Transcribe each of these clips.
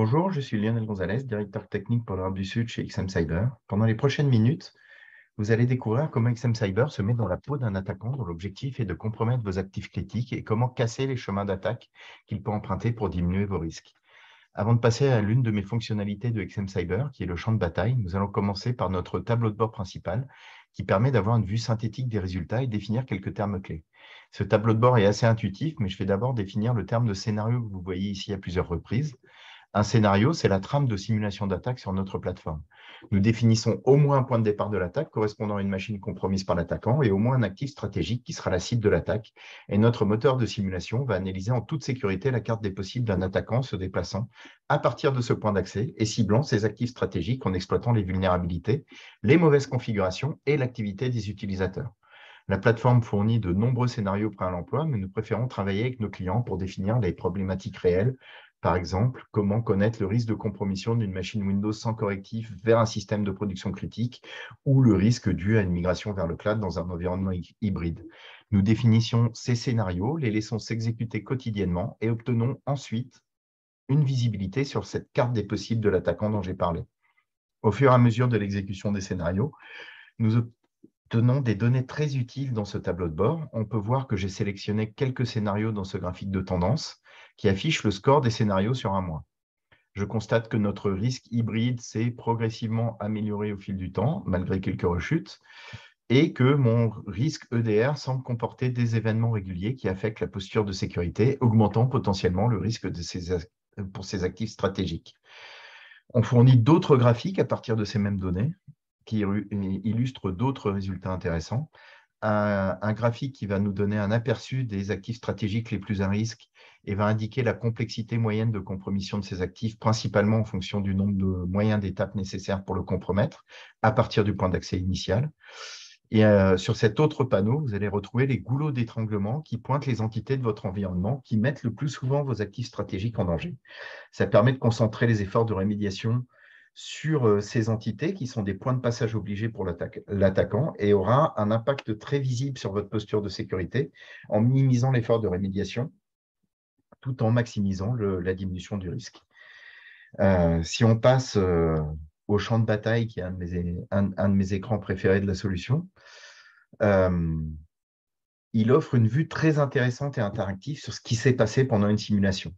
Bonjour, je suis Lionel Gonzalez, directeur technique pour l'Europe du Sud chez XM Cyber. Pendant les prochaines minutes, vous allez découvrir comment XM Cyber se met dans la peau d'un attaquant dont l'objectif est de compromettre vos actifs critiques et comment casser les chemins d'attaque qu'il peut emprunter pour diminuer vos risques. Avant de passer à l'une de mes fonctionnalités de XM Cyber, qui est le champ de bataille, nous allons commencer par notre tableau de bord principal qui permet d'avoir une vue synthétique des résultats et définir quelques termes clés. Ce tableau de bord est assez intuitif, mais je vais d'abord définir le terme de scénario que vous voyez ici à plusieurs reprises. Un scénario, c'est la trame de simulation d'attaque sur notre plateforme. Nous définissons au moins un point de départ de l'attaque correspondant à une machine compromise par l'attaquant et au moins un actif stratégique qui sera la cible de l'attaque. Et notre moteur de simulation va analyser en toute sécurité la carte des possibles d'un attaquant se déplaçant à partir de ce point d'accès et ciblant ses actifs stratégiques en exploitant les vulnérabilités, les mauvaises configurations et l'activité des utilisateurs. La plateforme fournit de nombreux scénarios prêts à l'emploi, mais nous préférons travailler avec nos clients pour définir les problématiques réelles. Par exemple, comment connaître le risque de compromission d'une machine Windows sans correctif vers un système de production critique ou le risque dû à une migration vers le cloud dans un environnement hybride. Nous définissons ces scénarios, les laissons s'exécuter quotidiennement et obtenons ensuite une visibilité sur cette carte des possibles de l'attaquant dont j'ai parlé. Au fur et à mesure de l'exécution des scénarios, nous obtenons des données très utiles dans ce tableau de bord. On peut voir que j'ai sélectionné quelques scénarios dans ce graphique de tendance qui affiche le score des scénarios sur un mois. Je constate que notre risque hybride s'est progressivement amélioré au fil du temps, malgré quelques rechutes, et que mon risque EDR semble comporter des événements réguliers qui affectent la posture de sécurité, augmentant potentiellement le risque pour ces actifs stratégiques. On fournit d'autres graphiques à partir de ces mêmes données qui illustrent d'autres résultats intéressants. Un graphique qui va nous donner un aperçu des actifs stratégiques les plus à risque et va indiquer la complexité moyenne de compromission de ces actifs, principalement en fonction du nombre de moyens d'étapes nécessaires pour le compromettre à partir du point d'accès initial. Et sur cet autre panneau, vous allez retrouver les goulots d'étranglement qui pointent les entités de votre environnement qui mettent le plus souvent vos actifs stratégiques en danger. Ça permet de concentrer les efforts de rémédiation sur ces entités qui sont des points de passage obligés pour l'attaquant et aura un impact très visible sur votre posture de sécurité en minimisant l'effort de rémédiation tout en maximisant la diminution du risque. Si on passe au champ de bataille, qui est un de mes écrans préférés de la solution, il offre une vue très intéressante et interactive sur ce qui s'est passé pendant une simulation.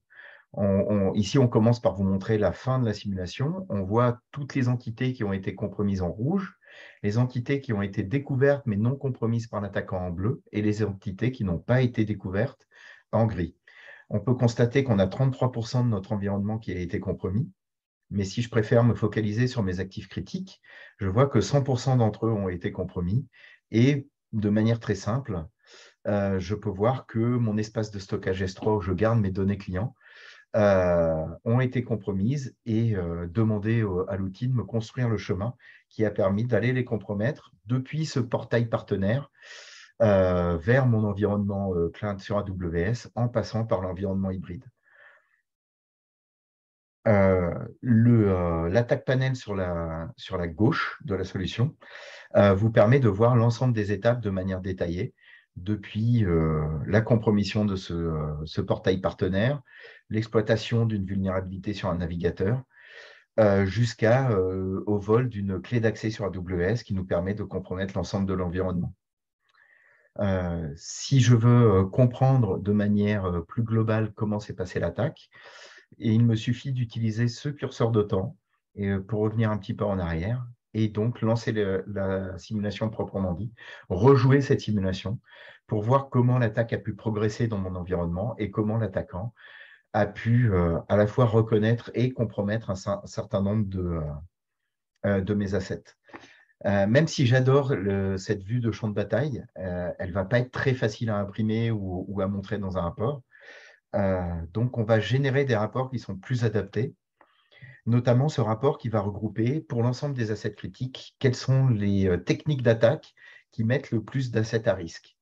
Ici, on commence par vous montrer la fin de la simulation. On voit toutes les entités qui ont été compromises en rouge, les entités qui ont été découvertes mais non compromises par l'attaquant en bleu et les entités qui n'ont pas été découvertes en gris. On peut constater qu'on a 33% de notre environnement qui a été compromis, mais si je préfère me focaliser sur mes actifs critiques, je vois que 100% d'entre eux ont été compromis et de manière très simple, je peux voir que mon espace de stockage S3 où je garde mes données clients ont été compromises et demandé à l'outil de me construire le chemin qui a permis d'aller les compromettre depuis ce portail partenaire vers mon environnement cloud sur AWS en passant par l'environnement hybride. L'attaque panel sur la gauche de la solution vous permet de voir l'ensemble des étapes de manière détaillée, depuis la compromission de ce portail partenaire, l'exploitation d'une vulnérabilité sur un navigateur, jusqu'au vol d'une clé d'accès sur AWS qui nous permet de compromettre l'ensemble de l'environnement. Si je veux comprendre de manière plus globale comment s'est passée l'attaque, il me suffit d'utiliser ce curseur de temps pour revenir un petit peu en arrière et donc lancer la simulation proprement dit, rejouer cette simulation pour voir comment l'attaque a pu progresser dans mon environnement et comment l'attaquant a pu à la fois reconnaître et compromettre un certain nombre de mes assets. Même si j'adore cette vue de champ de bataille, elle ne va pas être très facile à imprimer ou à montrer dans un rapport. Donc, on va générer des rapports qui sont plus adaptés, notamment ce rapport qui va regrouper pour l'ensemble des assets critiques, quelles sont les techniques d'attaque qui mettent le plus d'assets à risque.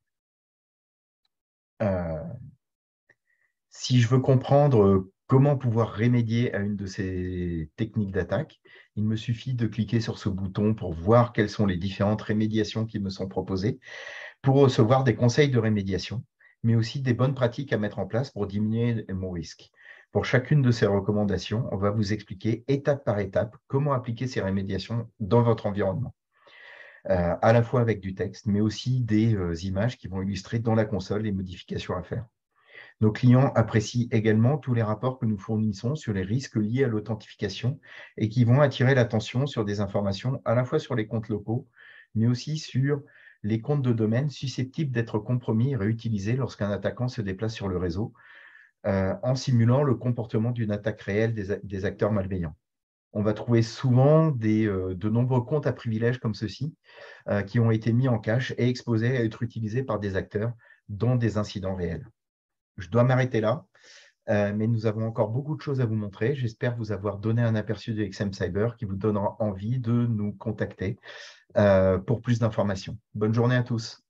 Si je veux comprendre comment pouvoir remédier à une de ces techniques d'attaque, il me suffit de cliquer sur ce bouton pour voir quelles sont les différentes rémédiations qui me sont proposées, pour recevoir des conseils de rémédiation, mais aussi des bonnes pratiques à mettre en place pour diminuer mon risque. Pour chacune de ces recommandations, on va vous expliquer étape par étape comment appliquer ces rémédiations dans votre environnement, à la fois avec du texte, mais aussi des images qui vont illustrer dans la console les modifications à faire. Nos clients apprécient également tous les rapports que nous fournissons sur les risques liés à l'authentification et qui vont attirer l'attention sur des informations à la fois sur les comptes locaux, mais aussi sur les comptes de domaine susceptibles d'être compromis et réutilisés lorsqu'un attaquant se déplace sur le réseau, en simulant le comportement d'une attaque réelle des acteurs malveillants. On va trouver souvent de nombreux comptes à privilèges comme ceux-ci qui ont été mis en cache et exposés à être utilisés par des acteurs dans des incidents réels. Je dois m'arrêter là, mais nous avons encore beaucoup de choses à vous montrer. J'espère vous avoir donné un aperçu de XM Cyber qui vous donnera envie de nous contacter pour plus d'informations. Bonne journée à tous.